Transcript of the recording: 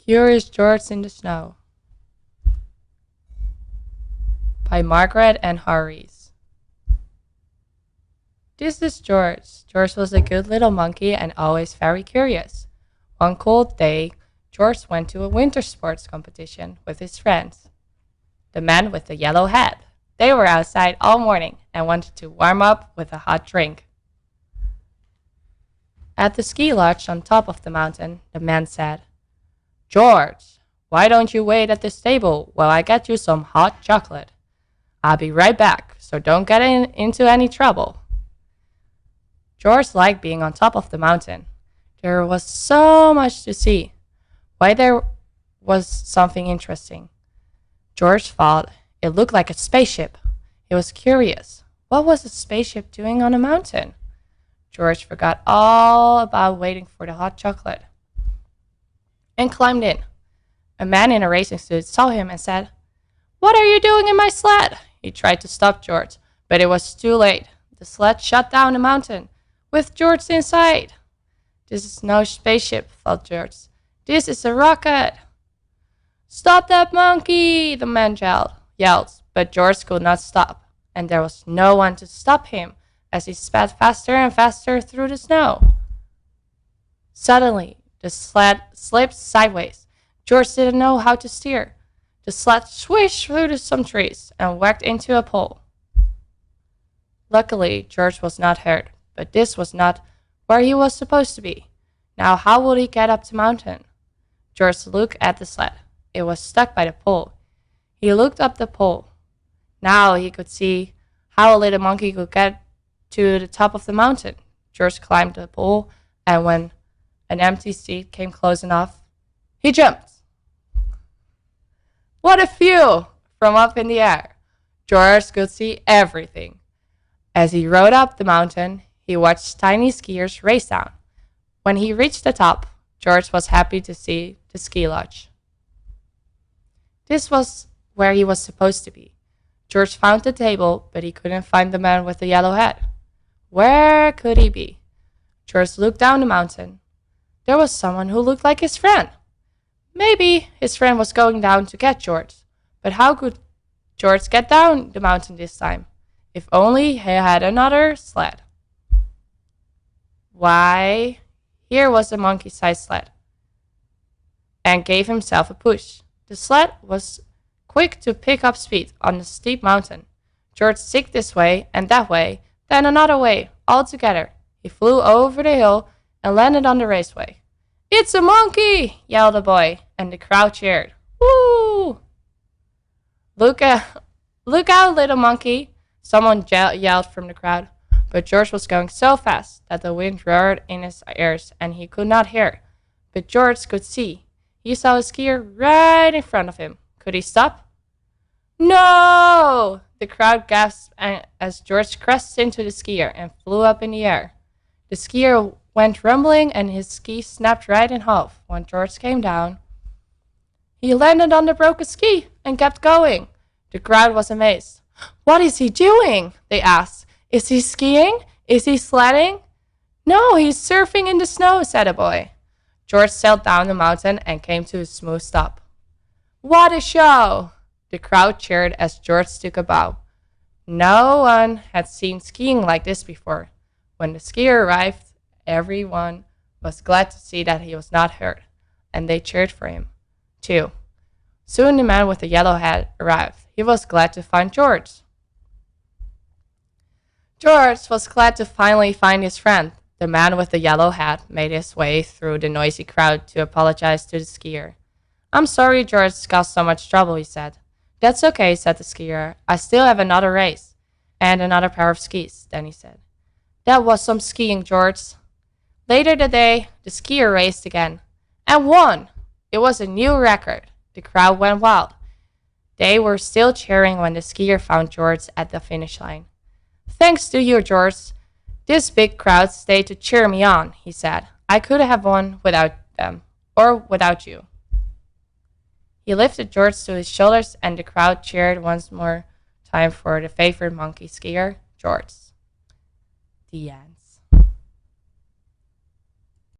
Curious George in the Snow by Margaret and Harries. This is George. George was a good little monkey and always very curious. One cold day, George went to a winter sports competition with his friends, the man with the yellow hat. They were outside all morning and wanted to warm up with a hot drink. At the ski lodge on top of the mountain, the man said, "George, why don't you wait at this table while I get you some hot chocolate? I'll be right back, so don't get into any trouble." George liked being on top of the mountain. There was so much to see. Why there was something interesting. George thought it looked like a spaceship. He was curious. What was a spaceship doing on a mountain? George forgot all about waiting for the hot chocolate and climbed in. A man in a racing suit saw him and said, "What are you doing in my sled?" He tried to stop George, but it was too late. The sled shot down the mountain, with George inside. "This is no spaceship," thought George. "This is a rocket." "Stop that monkey!" the man yelled, but George could not stop, and there was no one to stop him as he sped faster and faster through the snow. Suddenly, the sled slipped sideways. George didn't know how to steer. The sled swished through some trees and whacked into a pole. Luckily, George was not hurt, but this was not where he was supposed to be. Now how would he get up the mountain? George looked at the sled. It was stuck by the pole. He looked up the pole. Now he could see how a little monkey could get to the top of the mountain. George climbed the pole, and when an empty seat came close enough, he jumped. What a view from up in the air! George could see everything. As he rode up the mountain, he watched tiny skiers race down. When he reached the top, George was happy to see the ski lodge. This was where he was supposed to be. George found the table, but he couldn't find the man with the yellow hat. Where could he be? George looked down the mountain. There was someone who looked like his friend. Maybe his friend was going down to get George. But how could George get down the mountain this time? If only he had another sled. Why, here was a monkey-sized sled, and gave himself a push. The sled was quick to pick up speed on the steep mountain. George zigged this way and that way, then another way, all together. He flew over the hill and landed on the raceway. "It's a monkey!" yelled a boy, and the crowd cheered. "Woo! Look out, little monkey!" Someone yelled from the crowd. But George was going so fast that the wind roared in his ears and he could not hear. But George could see. He saw a skier right in front of him. Could he stop? "No!" The crowd gasped as George crashed into the skier and flew up in the air. The skier went rumbling and his ski snapped right in half. When George came down, he landed on the broken ski and kept going. The crowd was amazed. "What is he doing?" they asked. "Is he skiing? Is he sledding?" "No, he's surfing in the snow," said a boy. George sailed down the mountain and came to a smooth stop. "What a show!" The crowd cheered as George took a bow. No one had seen skiing like this before. When the skier arrived, everyone was glad to see that he was not hurt, and they cheered for him, too. Soon the man with the yellow hat arrived. He was glad to find George. George was glad to finally find his friend. The man with the yellow hat made his way through the noisy crowd to apologize to the skier. "I'm sorry George caused so much trouble," he said. "That's okay," said the skier. "I still have another race and another pair of skis," then he said. "That was some skiing, George." Later that day, the skier raced again and won. It was a new record. The crowd went wild. They were still cheering when the skier found George at the finish line. "Thanks to you, George. This big crowd stayed to cheer me on," he said. "I could have won without them, or without you." He lifted George to his shoulders and the crowd cheered once more time for the favorite monkey skier, George. The end.